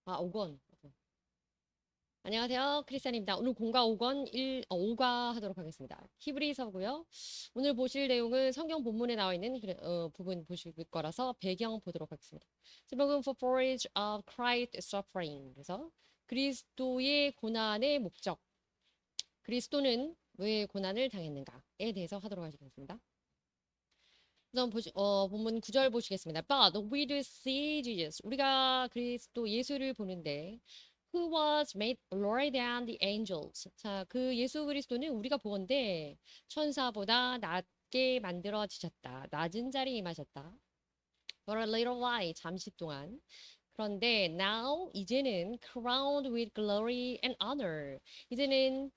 아, 5권. 안녕하세요. 크리스찬입니다. 오늘 공과 5권 5과 하도록 하겠습니다. 히브리서고요. 오늘 보실 내용은 성경 본문에 나와 있는 부분 보실 거라서 배경 보도록 하겠습니다. 제목은 For Forage of Christ Suffering. 그래서 그리스도의 고난의 목적. 그리스도는 왜 고난을 당했는가에 대해서 하도록 하겠습니다. 우선 본문 9절 보시겠습니다. But we do see Jesus. 우리가 그리스도 예수를 보는데 who was made lower than the angels. 자, 그 예수 그리스도는 우리가 보건대 천사보다 낮게 만들어지셨다. 낮은 자리에 임하셨다. For a little while, 잠시 동안. 그런데 now, 이제는 crowned with glory and honor. 이제는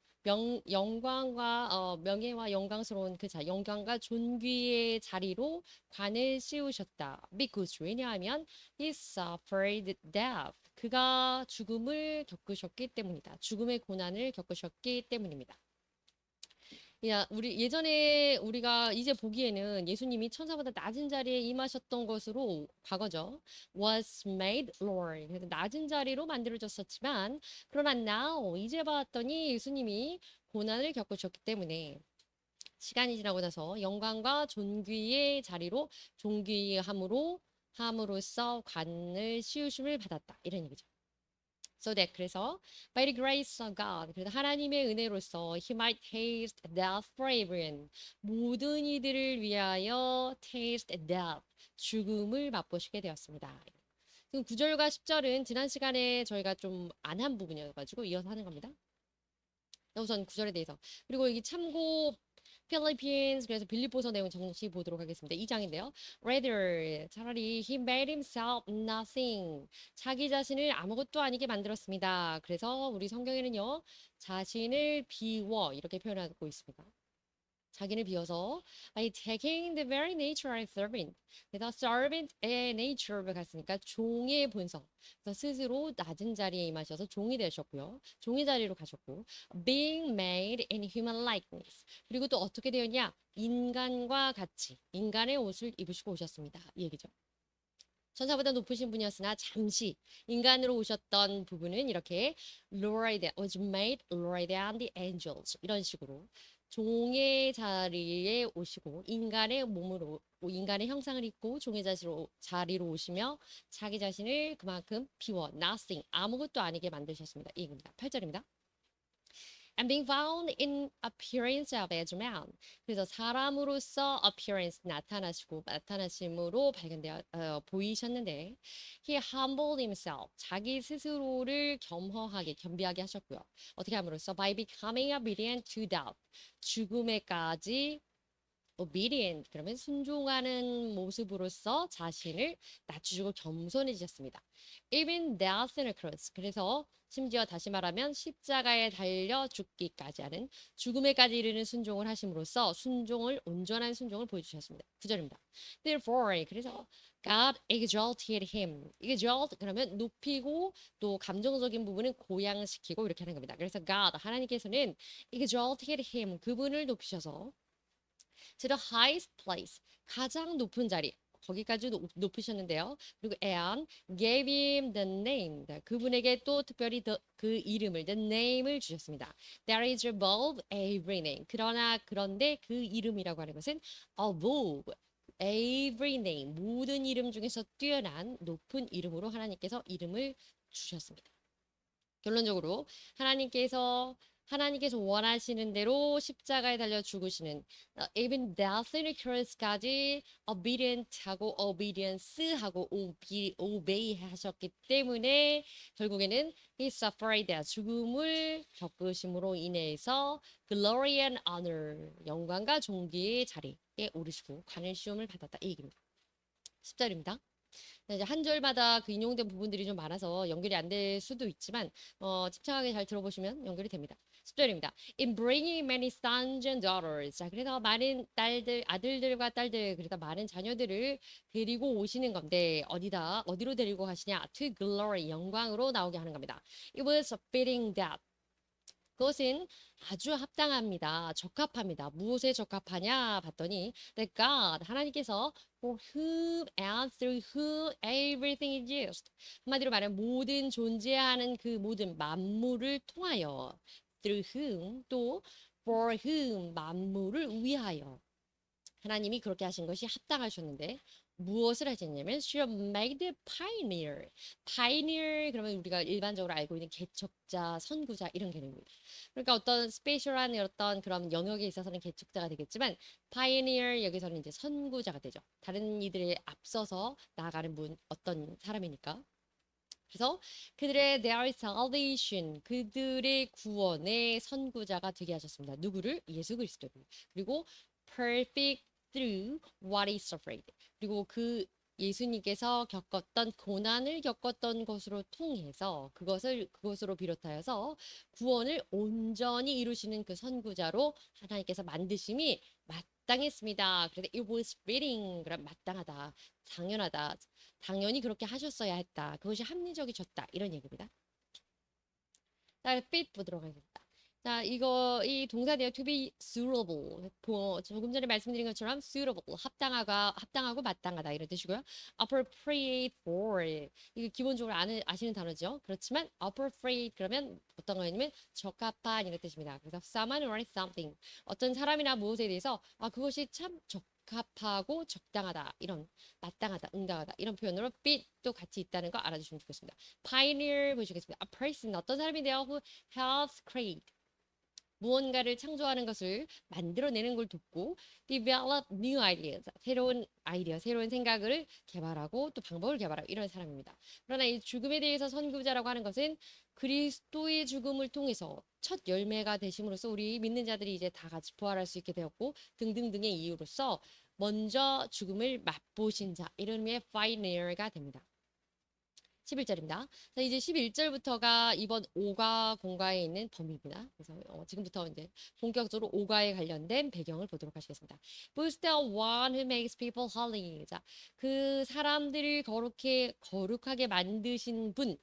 영광과 명예와 영광스러운 영광과 존귀의 자리로 관을 씌우셨다. Because 왜냐하면 he suffered death. 그가 죽음을 겪으셨기 때문이다. 죽음의 고난을 겪으셨기 때문입니다. 야, 우리 예전에 우리가 이제 보기에는 예수님이 천사보다 낮은 자리에 임하셨던 것으로 과거죠. was made Lord. 그래서 낮은 자리로 만들어졌었지만 그러나 now 이제 봤더니 예수님이 고난을 겪으셨기 때문에 시간이 지나고 나서 영광과 존귀의 자리로 함으로써 관을 씌우심을 받았다. 이런 얘기죠. So that 그래서 by the grace of God 그래서 하나님의 은혜로서 he might taste death for everyone 모든 이들을 위하여 taste death 죽음을 맛보시게 되었습니다. 지금 9절과 10절은 지난 시간에 저희가 좀 안 한 부분이어가지고 이어서 하는 겁니다. 우선 9절에 대해서 그리고 여기 참고 필리핀스 그래서 빌립보서 내용 정시 보도록 하겠습니다. 2장인데요. Rather 차라리 he made himself nothing 자기 자신을 아무것도 아니게 만들었습니다. 그래서 우리 성경에는요. 자신을 비워 이렇게 표현하고 있습니다. 자기를 비워서 by taking the very nature of servant. 그래서 servant의 nature를 갔으니까 종의 본성. 그래서 스스로 낮은 자리에 임하셔서 종이 되셨고요. 종의 자리로 가셨고 being made in human likeness. 그리고 또 어떻게 되었냐? 인간과 같이 인간의 옷을 입으시고 오셨습니다. 이 얘기죠. 천사보다 높으신 분이었으나 잠시 인간으로 오셨던 부분은 이렇게 was made lower than the angels 이런 식으로 종의 자리에 오시고 인간의 형상을 입고 종의 자리로 오시며 자기 자신을 그만큼 비워 nothing 아무것도 아니게 만드셨습니다. 이 얘기입니다. 8절입니다. And being found in appearance of as man. 그래서 사람으로서 appearance 나타나심으로 보이셨는데 he humbled himself. 자기 스스로를 겸비하게 하셨고요. 어떻게 함으로써 by becoming obedient to death. 죽음에까지 obedient 그러면 순종하는 모습으로서 자신을 낮추시고 겸손해지셨습니다. Even death on a cross. 그래서 심지어 다시 말하면 십자가에 달려 죽기까지 하는 죽음에까지 이르는 순종을 하심으로써 온전한 순종을 보여주셨습니다. 9절입니다. Therefore 그래서 God exalted him. exalt 그러면 높이고 또 감정적인 부분은 고양시키고 이렇게 하는 겁니다. 그래서 God 하나님께서는 exalted him 그분을 높이셔서 to the highest place 가장 높은 자리 거기까지 높으셨는데요. 그리고 and gave him the name 그분에게 또 특별히 그 이름을 the name을 주셨습니다. There is above every name 그런데 그 이름이라고 하는 것은 above every name 모든 이름 중에서 뛰어난 높은 이름으로 하나님께서 이름을 주셨습니다. 결론적으로 하나님께서 원하시는 대로 십자가에 달려 죽으시는 even death in the cross까지 obedience하고 obey 하셨기 때문에 결국에는 he suffered death 죽음을 겪으심으로 인해서 glory and honor 영광과 존귀의 자리에 오르시고 관을 씌움을 받았다 이 얘기입니다. 10절입니다. 이제 한 절마다 그 인용된 부분들이 좀 많아서 연결이 안 될 수도 있지만 침착하게 잘 들어보시면 연결이 됩니다. 10절입니다. In bringing many sons and daughters. 자, 그래서 많은 아들들과 딸들, 그래서 많은 자녀들을 데리고 오시는 건데 어디로 데리고 가시냐? To glory, 영광으로 나오게 하는 겁니다. It was fitting that 그것은 아주 합당합니다. 적합합니다. 무엇에 적합하냐 봤더니 that God 하나님께서 for whom and through whom everything exists. 한마디로 말하면 모든 존재하는 그 모든 만물을 통하여 through whom 또 for whom 만물을 위하여 하나님이 그렇게 하신 것이 합당하셨는데 무엇을 하셨냐면 she made a pioneer. pioneer 그러면 우리가 일반적으로 알고 있는 개척자, 선구자 이런 개념입니다. 그러니까 어떤 스페셜한 어떤 그런 영역에 있어서는 개척자가 되겠지만 pioneer 여기서는 이제 선구자가 되죠. 다른 이들에 앞서서 나아가는 분 어떤 사람이니까. 그래서 그들의 their salvation 그들의 구원의 선구자가 되게 하셨습니다. 누구를? 예수 그리스도를. 그리고 perfect through what is suffered. 그리고 그 예수님께서 겪었던 고난을 겪었던 것으로 통해서 그것으로 비롯하여서 구원을 온전히 이루시는 그 선구자로 하나님께서 만드심이 마땅했습니다. 그래서 it was fitting. 그럼 마땅하다, 당연하다. 당연히 그렇게 하셨어야 했다. 그것이 합리적이셨다. 이런 얘기입니다. 자, fit 보도록 하겠습니다. 자, 이 동사네요. to be suitable. 조금 전에 말씀드린 것처럼 suitable. 합당하고 마땅하다. 이런 뜻이고요. appropriate for. 이거 기본적으로 아시는 단어죠. 그렇지만 appropriate 그러면 어떤 거냐면 적합한 이런 뜻입니다. 그래서 someone or something. 어떤 사람이나 무엇에 대해서 그것이 참 적합하고 적당하다. 이런 마땅하다, 응당하다. 이런 표현으로 fit도 같이 있다는 거 알아주시면 좋겠습니다. pioneer 보시겠습니다. a person 어떤 사람인데요. who helps create 무언가를 창조하는 것을 만들어내는 걸 돕고 develop new ideas 새로운 아이디어, 새로운 생각을 개발하고 또 방법을 개발하고 이런 사람입니다. 그러나 이 죽음에 대해서 선구자라고 하는 것은 그리스도의 죽음을 통해서 첫 열매가 되심으로써 우리 믿는 자들이 이제 다 같이 부활할 수 있게 되었고 등등등의 이유로서 먼저 죽음을 맛보신 자 이런 의미의 pioneer가 됩니다. 11절입니다. 자, 이제 11절부터가 이번 오가 공가에 있는 범위입니다. 그래서 지금부터 이제 본격적으로 오가에 관련된 배경을 보도록 하시겠습니다. Who's the one who makes people holy? 자, 그 사람들을 거룩하게 만드신 분,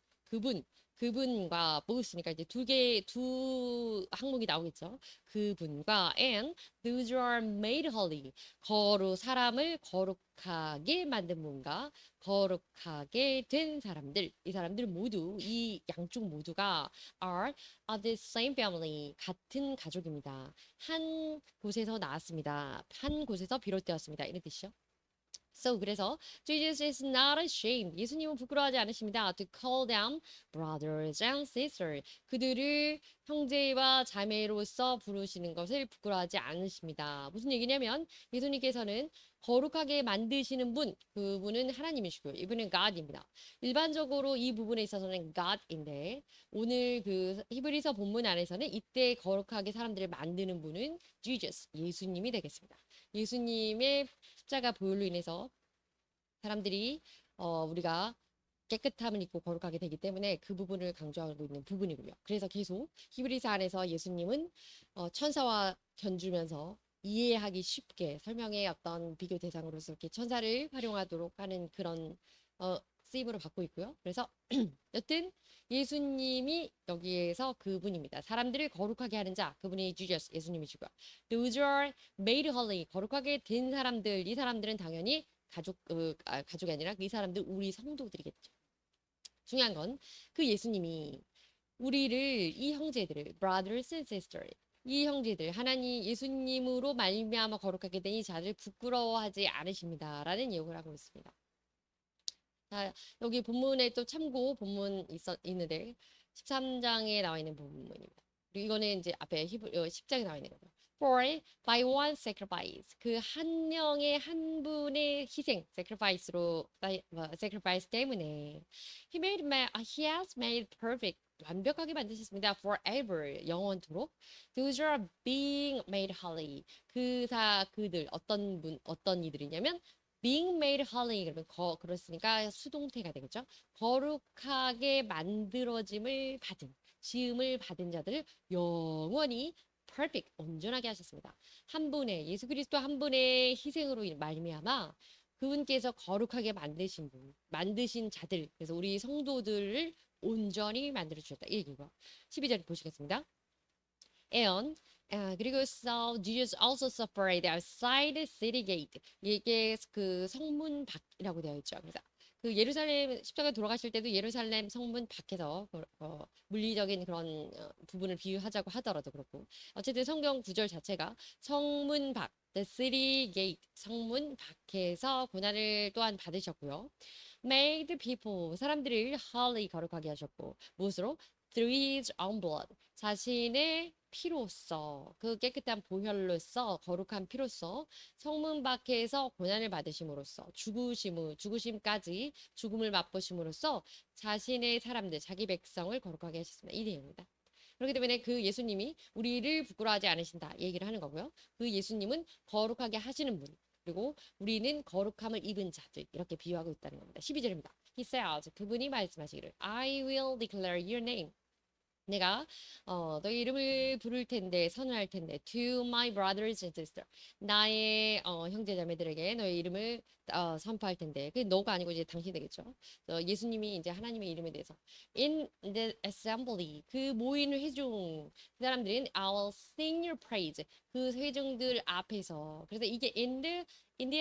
그분과 보스니까 이제 두 항목이 나오겠죠. 그분과 and those who are made holy. 사람을 거룩하게 만든 분과 거룩하게 된 사람들, 이 사람들 모두, 이 양쪽 모두가 are of the same family, 같은 가족입니다. 한 곳에서 나왔습니다. 한 곳에서 비롯되었습니다. 이런 뜻이죠. So 그래서 Jesus is not ashamed. 예수님은 부끄러워하지 않으십니다. To call them brothers and sisters. 그들을 형제와 자매로서 부르시는 것을 부끄러워하지 않으십니다. 무슨 얘기냐면 예수님께서는 거룩하게 만드시는 분, 그분은 하나님이시고요. 이분은 God입니다. 일반적으로 이 부분에 있어서는 God인데 오늘 그 히브리서 본문 안에서는 이때 거룩하게 사람들을 만드는 분은 Jesus, 예수님이 되겠습니다. 예수님의 십자가 보혈로 인해서 사람들이 우리가 깨끗함을 입고 거룩하게 되기 때문에 그 부분을 강조하고 있는 부분이고요. 그래서 계속 히브리서 안에서 예수님은 천사와 견주면서 이해하기 쉽게 설명의 어떤 비교 대상으로서 이렇게 천사를 활용하도록 하는 그런 쓰임으로 받고 있고요. 그래서 여튼 예수님이 여기에서 그분입니다. 사람들을 거룩하게 하는 자, 그분이 Jesus, 예수님이시고요. Those are made holy, 거룩하게 된 사람들, 이 사람들은 당연히 가족이 아니라 이 사람들 우리 성도들이겠죠. 중요한 건 그 예수님이 우리를 이 형제들을 brothers and sisters 이 형제들 하나님 예수님으로 말미암아 거룩하게 된 이 자를 부끄러워하지 않으십니다라는 예고를 하고 있습니다. 자, 여기 본문에 또 참고 본문 있는데 13장에 나와 있는 본문입니다. 그리고 이거는 이제 앞에 10장에 나와 있는 거고요. For by one sacrifice 그 한 명의 한 분의 희생 sacrifice 때문에 he has made perfect 완벽하게 만드셨습니다. forever 영원토록 those are being made holy 그들 어떤 이들이냐면 being made holy 그러면 그렇으니까 수동태가 되겠죠. 거룩하게 지음을 받은 자들을 영원히 perfect 온전하게 하셨습니다. 한 분의 예수 그리스도 한 분의 희생으로 말미암아 그분께서 거룩하게 만드신 자들 그래서 우리 성도들을 온전히 만들어 주셨다. 이 얘기고 12절 보시겠습니다. And 그리고 so Jesus also suffered outside the city gate. 이게 그 성문 밖이라고 되어 있죠. 그래서 그 예루살렘 십자가 돌아가실 때도 예루살렘 성문 밖에서 물리적인 그런 부분을 비유하자고 하더라도 그렇고 어쨌든 성경 구절 자체가 성문 밖 the city gate 성문 밖에서 고난을 또한 받으셨고요. Made people 사람들을 holy 거룩하게 하셨고 무엇으로? Through his own blood 자신의 피로써 그 깨끗한 보혈로서 거룩한 피로써 성문 밖에서 고난을 받으심으로써 죽으심까지 죽음을 맛보심으로써 자신의 사람들 자기 백성을 거룩하게 하셨습니다. 이 내용입니다. 그렇기 때문에 그 예수님이 우리를 부끄러워하지 않으신다 얘기를 하는 거고요. 그 예수님은 거룩하게 하시는 분 그리고 우리는 거룩함을 입은 자들 이렇게 비유하고 있다는 겁니다. 12절입니다. He says 그분이 말씀하시기를 I will declare your name 내가 너의 이름을 부를 텐데 선언할 텐데 to my brothers and sisters 나의 형제 자매들에게 너의 이름을 선포할 텐데 그 너가 아니고 이제 당신이 되겠죠. 예수님이 이제 하나님의 이름에 대해서 in the assembly 그 모인 회중 그 사람들은 I will sing your praise 그 회중들 앞에서 그래서 이게 in the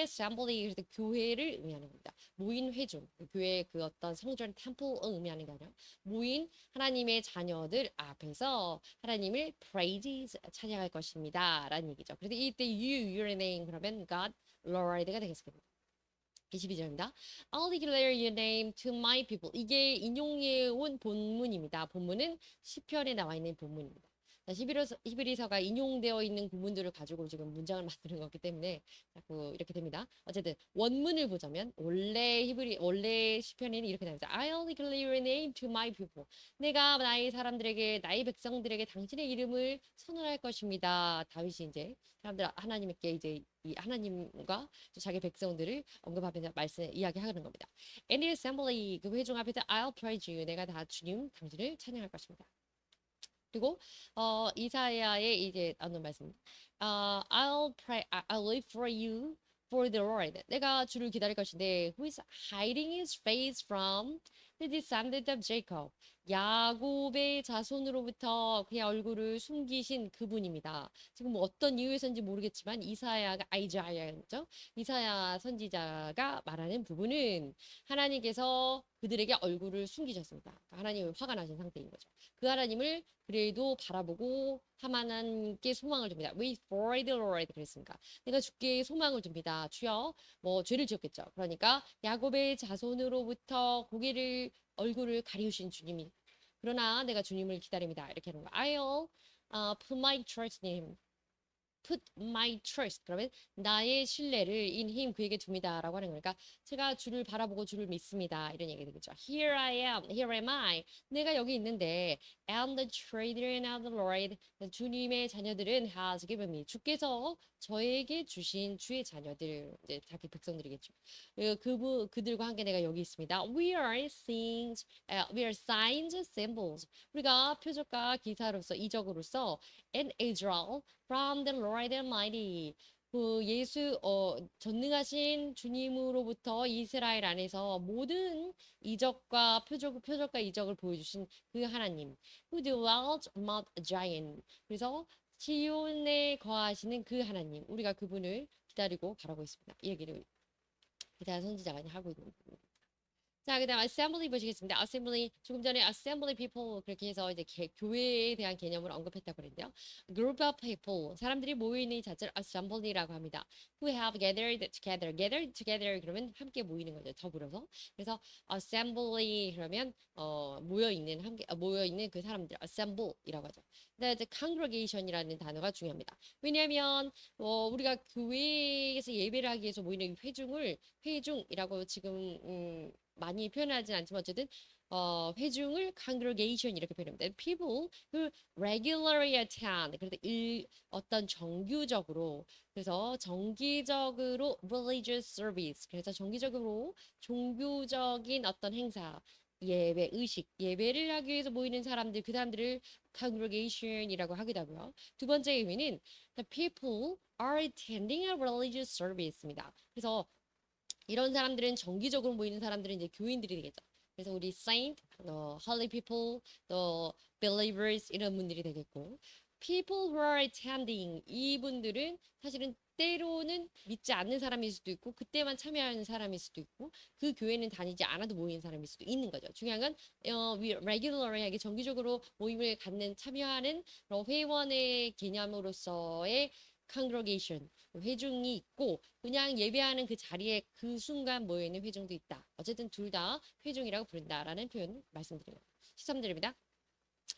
assembly 그래서 교회를 의미하는 겁니다. 모인 회중 교회 그 어떤 성전 템플을 의미하는 게 아니라 모인 하나님의 자녀들 앞에서 하나님을 praises 찬양할 것입니다. 라는 얘기죠. 그래서 이때 your name 그러면 God, Lord가 되겠습니다. 22절입니다. I'll declare your name to my people. 이게 인용해 온 본문입니다. 본문은 시편에 나와 있는 본문입니다. 히브리서가 인용되어 있는 구문들을 가지고 지금 문장을 만드는 거기 때문에 자꾸 이렇게 됩니다. 어쨌든 원문을 보자면 원래 시편에는 이렇게 나옵니다. I'll declare your name to my people. 내가 나의 사람들에게 나의 백성들에게 당신의 이름을 선언할 것입니다. 다윗이 이제 사람들 하나님께 이제 이 하나님과 자기 백성들을 언급하면서 이야기하는 겁니다. And the assembly 그 회중 앞에서 I'll praise you. 내가 다 주님 당신을 찬양할 것입니다. 그리고 이사야의 이제 나오는 말씀. I'll wait for you for the Lord. 내가 주를 기다릴 것인데 who is hiding his face from the descendant of Jacob. 야곱의 자손으로부터 그의 얼굴을 숨기신 그분입니다. 지금 뭐 어떤 이유에서인지 모르겠지만 이사야죠. 이사야 선지자가 말하는 부분은 하나님께서 그들에게 얼굴을 숨기셨습니다. 하나님은 화가 나신 상태인 거죠. 그 하나님을 그래도 바라보고 하나님께 소망을 줍니다. Wait for the Lord 그랬습니까? 내가 주께 소망을 줍니다. 주여 뭐 죄를 지었겠죠. 그러니까 야곱의 자손으로부터 얼굴을 가리우신 주님이 그러나 내가 주님을 기다립니다. 이렇게 하는 거. I'll put my trust in him. Put my trust. 그러면 나의 신뢰를 in him 그에게 둡니다라고 하는 거니까 제가 주를 바라보고 주를 믿습니다. 이런 얘기 되겠죠. Here I am. Here am I. 내가 여기 있는데 and the children of the Lord. 주님의 자녀들은 has given me. 주께서 저에게 주신 주의 자녀들 이제 자기 백성들이겠죠. 그들과 함께 내가 여기 있습니다. We are signs, symbols. 우리가 표적과 기사로서 이적으로서 and Israel from the Lord Almighty. 그 전능하신 주님으로부터 이스라엘 안에서 모든 이적과 표적과 이적을 보여주신 그 하나님. Who dwelt Mount Zion. 그래서 시온에 거하시는 그 하나님. 우리가 그분을 기다리고 바라고 있습니다. 이 얘기를 기사 선지자가 하고 있는 부분입니다. 자, 그 다음 assembly 보시겠습니다. assembly 조금 전에 assembly people 그렇게 해서 이제 교회에 대한 개념을 언급했다고 그랬는데요. group of people 사람들이 모여있는 이 자체를 assembly라고 합니다. who have gathered together 그러면 함께 모이는 거죠. 더불어서. 그래서 assembly 그러면 모여있는 그 사람들 assemble이라고 하죠. 근데 이제 congregation이라는 단어가 중요합니다. 왜냐하면 우리가 교회에서 예배를 하기 위해서 모이는 회중이라고 지금 많이 표현하진 않지만 어쨌든 회중을 congregation 이렇게 표현합니다. People who regularly attend. 그래서 어떤 정기적으로 religious service. 그래서 정기적으로 종교적인 어떤 행사, 예배를 하기 위해서 모이는 사람들, 그 사람들을 congregation이라고 하기도 하고요. 두 번째 의미는 the people are attending a religious service입니다. 그래서 이런 사람들은 정기적으로 모이는 사람들은 이제 교인들이 되겠죠. 그래서 우리 saint, holy people, believers 이런 분들이 되겠고 people who are attending 이분들은 사실은 때로는 믿지 않는 사람일 수도 있고 그때만 참여하는 사람일 수도 있고 그 교회는 다니지 않아도 모이는 사람일 수도 있는 거죠. 중요한 건 regularly하게 정기적으로 모임을 갖는 참여하는 회원의 개념으로서의 congregation 회중이 있고 그냥 예배하는 그 자리에 그 순간 모여있는 회중도 있다. 어쨌든 둘 다 회중이라고 부른다라는 표현 말씀드립니다. 13절입니다.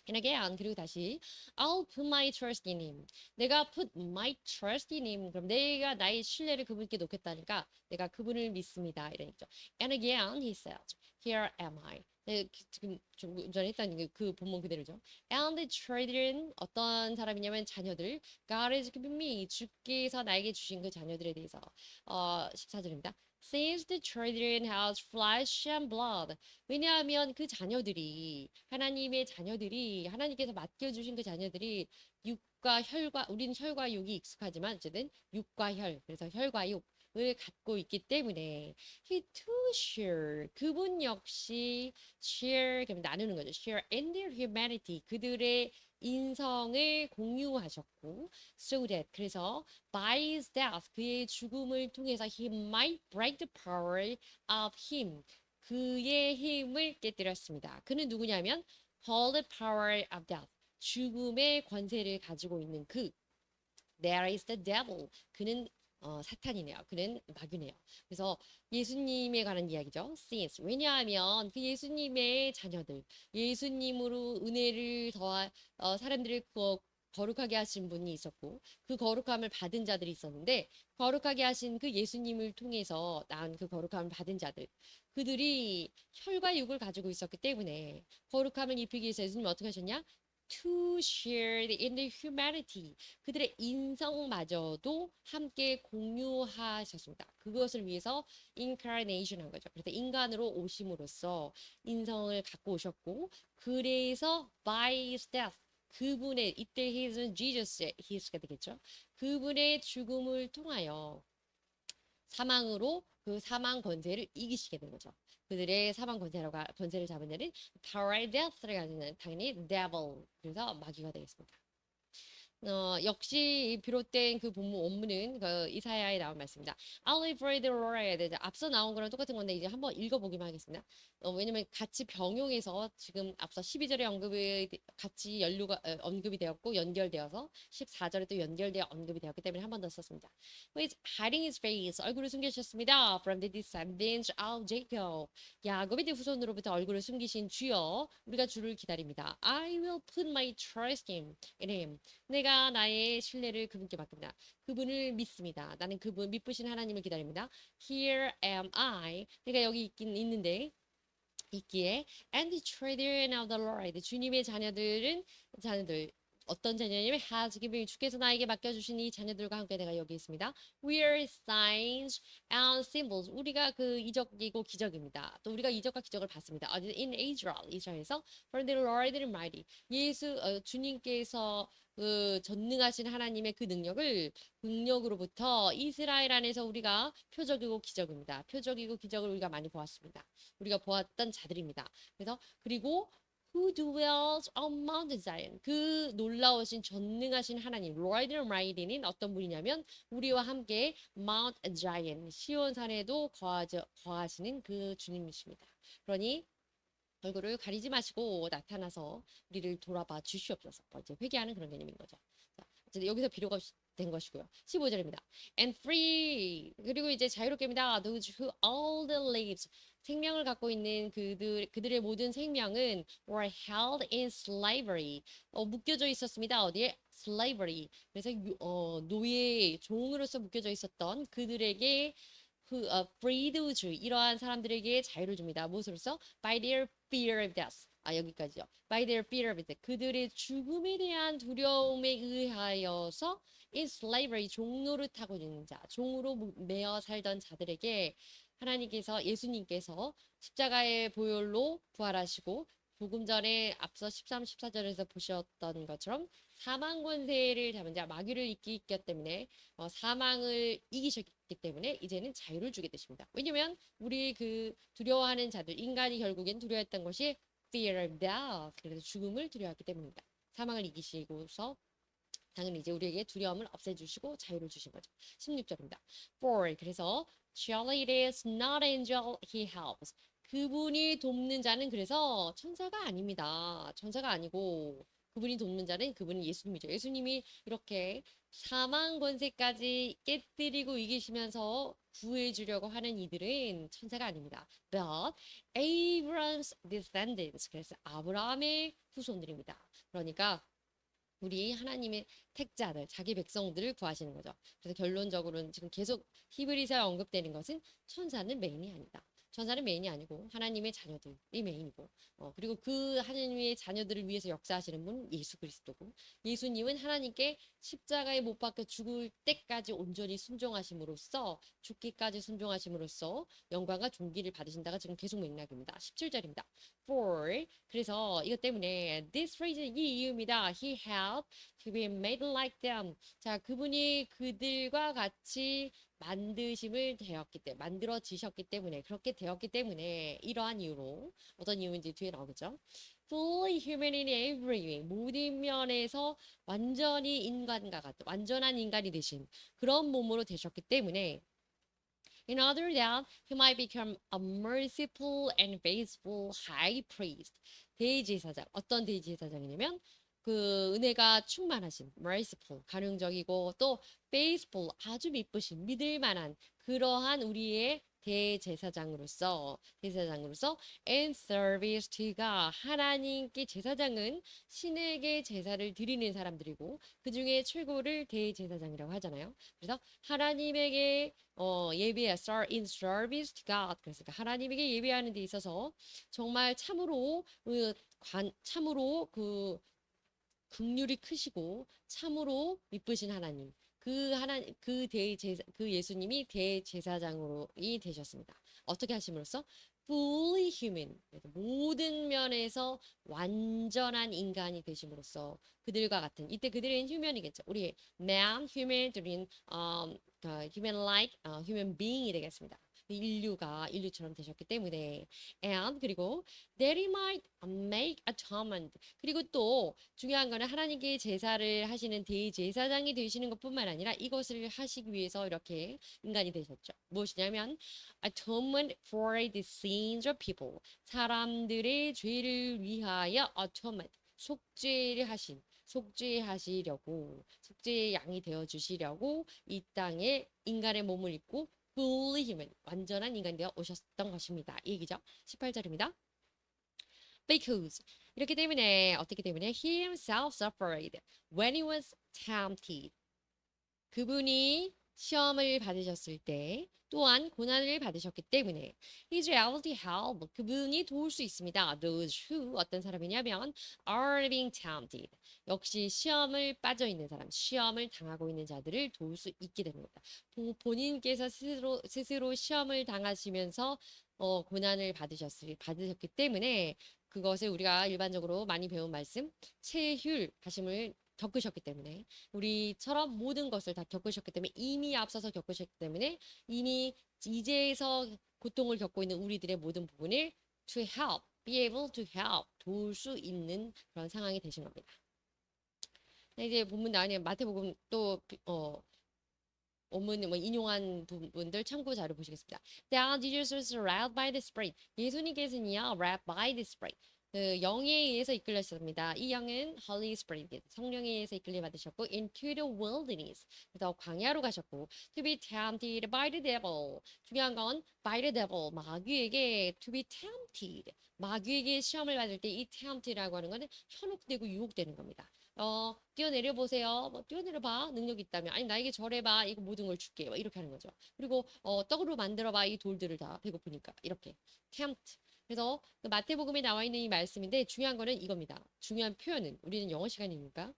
And again, 그리고 다시 I'll put my trust in him. 내가 put my trust in him. 그럼 내가 나의 신뢰를 그분께 놓겠다니까 내가 그분을 믿습니다. 이런 얘기죠. And again, he said, here am I. 네, 지금 좀 전에 했던 그 본문 그대로죠. And the children 어떤 사람이냐면 자녀들. God has given me. 주께서 나에게 주신 그 자녀들에 대해서 14절입니다. Since the children has flesh and blood. 왜냐하면 그 자녀들이 하나님의 자녀들이 하나님께서 맡겨주신 그 자녀들이 육과 혈과 우리는 혈과 육이 익숙하지만 어쨌든 육과 혈 그래서 혈과 육을 갖고 있기 때문에 he too share 그분 역시 share 그럼 나누는 거죠. share in their humanity 그들의 인성을 공유하셨고 so that 그래서 by his death 그의 죽음을 통해서 he might break the power of him 그의 힘을 깨뜨렸습니다. 그는 누구냐면 all the power of death 죽음의 권세를 가지고 있는 그 there is the devil 그는 사탄이네요. 그는 마귀네요. 그래서 예수님에 관한 이야기죠. Since 왜냐하면 그 예수님의 자녀들 예수님으로 은혜를 사람들을 거룩하게 하신 분이 있었고 그 거룩함을 받은 자들이 있었는데 거룩하게 하신 그 예수님을 통해서 낳은 그 거룩함을 받은 자들 그들이 혈과 육을 가지고 있었기 때문에 거룩함을 입히기 위해서 예수님 어떻게 하셨냐? To share in the humanity. 그들의 인성마저도 함께 공유하셨습니다. 그것을 위해서 incarnation 한 거죠. 그래서 인간으로 오심으로써 인성을 갖고 오셨고 그래서 by his death 그분의 이때 his는 Jesus의 his가 되겠죠. 그분의 죽음을 통하여 사망으로 그 사망 권세를 이기시게 된 거죠. 그들의 사망 권세를 잡은 자는 power death를 가지는 당연히 devil 그래서 마귀가 되겠습니다. 역시 비롯된 그 본문 원문은 그 이사야에 나온 말씀입니다. I'll live for the Lord. 앞서 나온 거랑 똑같은 건데 이제 한번 읽어보기만 하겠습니다. 왜냐면 같이 병용해서 지금 앞서 12절에 같이 언급이 되었고 연결되어서 14절에 또 연결되어 언급이 되었기 때문에 한 번 더 썼습니다. With hiding his face 얼굴을 숨기셨습니다. From the descendants of Jacob 야곱의 후손으로부터 얼굴을 숨기신 주여 우리가 주를 기다립니다. I will put my trust in him. 내가 나의 신뢰를 그분께 맡깁니다. 그분을 믿습니다. 나는 그분 믿으신 하나님을 기다립니다. Here am I. 내가 여기 있긴 있는데 있기에 and the children of the Lord 주님의 자녀들 어떤 자녀냐면 has given 주께서 나에게 맡겨주신 이 자녀들과 함께 내가 여기 있습니다. We are signs and symbols 우리가 그 이적이고 기적입니다. 또 우리가 이적과 기적을 봤습니다. In Israel 이스라엘에서 for the Lord Almighty 주님께서 그 전능하신 하나님의 그 능력으로부터 이스라엘 안에서 우리가 표적이고 기적입니다. 표적이고 기적을 우리가 많이 보았습니다. 우리가 보았던 자들입니다. 그래서 그리고 Who dwells on Mount Zion? 그 놀라우신 전능하신 하나님, Lord Almighty는 어떤 분이냐면 우리와 함께 Mount Zion, 시온산에도 거하시는 그 주님이십니다. 그러니 얼굴을 가리지 마시고 나타나서 우리를 돌아봐 주시옵소서. 이제 회개하는 그런 개념인 거죠. 자, 여기서 비료가 된 것이고요. 15절입니다. And free 그리고 이제 자유롭게입니다. Those who all the lives 생명을 갖고 있는 그들의 모든 생명은 were held in slavery 묶여져 있었습니다. 어디에? slavery 그래서 노예 종으로서 묶여져 있었던 그들에게 freed 주 이러한 사람들에게 자유를 줍니다. 무엇으로써? By their fear of death. 여기까지요. By their fear of death. 그들의 죽음에 대한 두려움에 의하여서 in slavery 종노릇하고 있는 자, 종으로 매어 살던 자들에게 하나님께서 예수님께서 십자가의 보혈로 부활하시고 조금 전에 앞서 13, 14절에서 보셨던 것처럼 사망 권세를 잡은 자 마귀를 이기기 때문에 사망을 이기셨기 때문에 이제는 자유를 주게 되십니다. 왜냐면 우리 그 두려워하는 자들 인간이 결국엔 두려워했던 것이 fear of death 그래서 죽음을 두려워했기 때문입니다. 사망을 이기시고서 당연히 이제 우리에게 두려움을 없애주시고 자유를 주신 거죠. 16절입니다. For 그래서 surely it is not angel he helps. 그분이 돕는 자는 그래서 천사가 아닙니다. 천사가 아니고 그분이 돕는 자는 그분은 예수님이죠. 예수님이 이렇게 사망 권세까지 깨뜨리고 이기시면서 구해주려고 하는 이들은 천사가 아닙니다. But Abraham's descendants. 그래서 아브라함의 후손들입니다. 그러니까 우리 하나님의 택자들, 자기 백성들을 구하시는 거죠. 그래서 결론적으로는 지금 계속 히브리서에 언급되는 것은 천사는 메인이 아니다. 천사는 메인이 아니고 하나님의 자녀들이 메인이고, 그리고 그 하나님의 자녀들을 위해서 역사하시는 분은 예수 그리스도고, 예수님은 하나님께 십자가에 못 박혀 죽을 때까지 온전히 순종하심으로써, 죽기까지 순종하심으로써 영광과 존귀를 받으신다가 지금 계속 맥락입니다. 17절입니다. For 그래서 이것 때문에 this reason 이 이유입니다. He helped to be made like them. 자, 그분이 그들과 같이 만드심을 되었기 때문에 만들어지셨기 때문에 그렇게 되었기 때문에 이러한 이유로 어떤 이유인지 뒤에 나오겠죠. Fully human in every way. 모든 면에서 완전히 인간과 같은 완전한 인간이 되신 그런 몸으로 되셨기 때문에 in order that he might become a merciful and faithful high priest. 대제사장. 어떤 대제사장이냐면 그 은혜가 충만하신 merciful, 가능적이고 또 faithful, 아주 미쁘신 믿을 만한 그러한 우리의 대제사장으로서 and service to God. 하나님께 제사장은 신에게 제사를 드리는 사람들이고 그 중에 최고를 대제사장이라고 하잖아요. 그래서 하나님에게 예배야, in service to God. 그래서 하나님에게 예배하는 데 있어서 정말 참으로 참으로 그 긍휼이 크시고 참으로 미쁘신 하나님. 그 예수님이 대제사장으로이 되셨습니다. 어떻게 하심으로써? fully human. 모든 면에서 완전한 인간이 되심으로써 그들과 같은, 이때 그들은 휴면이겠죠. 우리 man, human들은 human like, human being이 되겠습니다. 인류가 인류처럼 되셨기 때문에 and 그리고 that he might make atonement. 그리고 또 중요한 거는 하나님께 제사를 하시는 대제사장이 되시는 것뿐만 아니라 이것을 하시기 위해서 이렇게 인간이 되셨죠. 무엇이냐면 atonement for the sins of people. 사람들의 죄를 위하여 atonement. 속죄하시려고 속죄의 양이 되어 주시려고 이 땅에 인간의 몸을 입고 fully human, 완전한 인간이 되어 오셨던 것입니다. 이 얘기죠. 18절입니다. Because 이렇기 때문에 어떻기 때문에 he himself suffered when he was tempted. 그분이 시험을 받으셨을 때 또한 고난을 받으셨기 때문에 he's able to help. 그분이 도울 수 있습니다. Those who 어떤 사람이냐면 are being tempted. 역시 시험을 빠져 있는 사람, 시험을 당하고 있는 자들을 도울 수 있게 됩니다. 본인께서 스스로 시험을 당하시면서 고난을 받으셨기 때문에 그것을 우리가 일반적으로 많이 배운 말씀, 체휼, 가심을 겪으셨기 때문에 우리처럼 모든 것을 다 겪으셨기 때문에 이미 앞서서 겪으셨기 때문에 이미 이제서 고통을 겪고 있는 우리들의 모든 부분을 to help, be able to help, 도울 수 있는 그런 상황이 되신 겁니다. 이제 본문 나중에 마태복음 또 원문 인용한 부분들 참고 자료 보시겠습니다. Now Jesus was led by the Spirit. 예수님께서는요, led by the Spirit. 그 영에 의해서 이끌렸습니다. 이 영은 Holy Spirit, 성령에 의해서 이끌림 받으셨고, into the wilderness, 그래서 광야로 가셨고, to be tempted by the devil. 중요한 건 by the devil, 마귀에게 to be tempted. 마귀에게 시험을 받을 때 이 tempted라고 하는 것은 현혹되고 유혹되는 겁니다. 뛰어내려 보세요. 뛰어내려 봐. 능력이 있다면. 아니, 나에게 절해봐. 이거 모든 걸 줄게. 이렇게 하는 거죠. 그리고 떡으로 만들어 봐. 이 돌들을 다 배고프니까. 이렇게 tempt. 그래서 그 마태복음에 나와 있는 이 말씀인데 중요한 거는 이겁니다. 중요한 표현은 우리는 영어 시간이니까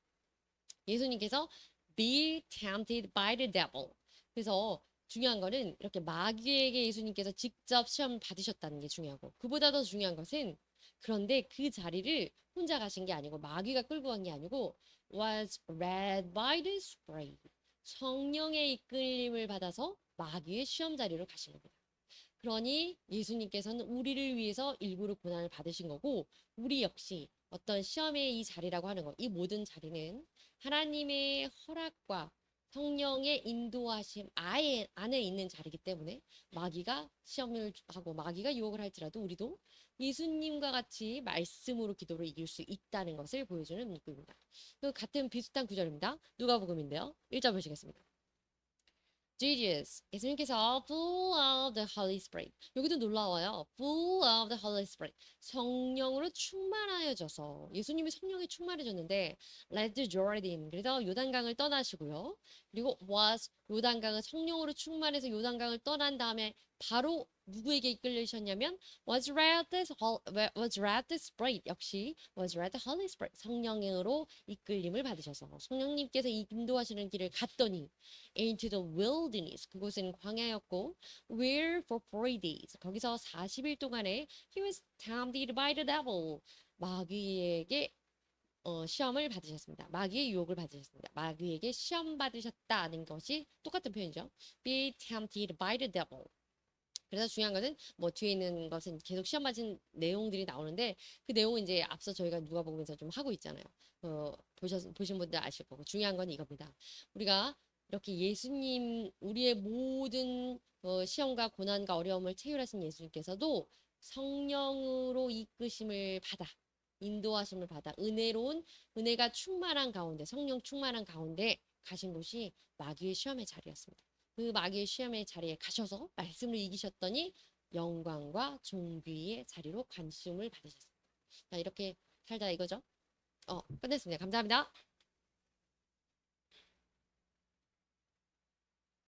예수님께서 be tempted by the devil. 그래서 중요한 거는 이렇게 마귀에게 예수님께서 직접 시험을 받으셨다는 게 중요하고 그보다 더 중요한 것은 그런데 그 자리를 혼자 가신 게 아니고 마귀가 끌고 간 게 아니고 was led by the Spirit. 성령의 이끌림을 받아서 마귀의 시험 자리로 가신 겁니다. 그러니 예수님께서는 우리를 위해서 일부러 고난을 받으신 거고 우리 역시 어떤 시험의 이 자리라고 하는 것, 이 모든 자리는 하나님의 허락과 성령의 인도하심 안에 있는 자리이기 때문에 마귀가 시험을 하고 마귀가 유혹을 할지라도 우리도 예수님과 같이 말씀으로 기도를 이길 수 있다는 것을 보여주는 문구입니다. 그 같은 비슷한 구절입니다. 누가복음인데요. 1절 보시겠습니다. Jesus, 예수님께서 full of the Holy Spirit. 여기도 놀라워요. full of the Holy Spirit. 성령으로 충만하여져서 예수님이 성령에 충만해졌는데 led the Jordan. 그래서 요단강을 떠나시고요. 그리고 was 요단강은 성령으로 충만해서 요단강을 떠난 다음에 바로 누구에게 이끌리셨냐면 was read the Spirit 역시 was read the Holy Spirit 성령으로 이끌림을 받으셔서 성령님께서 인도하시는 길을 갔더니 into the wilderness 그곳은 광야였고 where for 40 days 거기서 40일 동안에 he was tempted by the devil 마귀에게 시험을 받으셨습니다. 마귀의 유혹을 받으셨습니다. 마귀에게 시험 받으셨다는 것이 똑같은 표현이죠. Be tempted by the devil. 그래서 중요한 것은 뭐 뒤에 있는 것은 계속 시험 맞은 내용들이 나오는데 그 내용은 이제 앞서 저희가 누가복음에서 좀 하고 있잖아요. 보신 분들 아실 거고 중요한 건 이겁니다. 우리가 이렇게 예수님 우리의 모든 시험과 고난과 어려움을 체휼하신 예수님께서도 성령으로 이끄심을 받아 인도하심을 받아 은혜가 충만한 가운데 성령 충만한 가운데 가신 곳이 마귀의 시험의 자리였습니다. 그 마귀의 시험의 자리에 가셔서 말씀을 이기셨더니 영광과 존귀의 자리로 관심을 받으셨습니다. 자, 이렇게 살다 이거죠. 끝냈습니다. 감사합니다.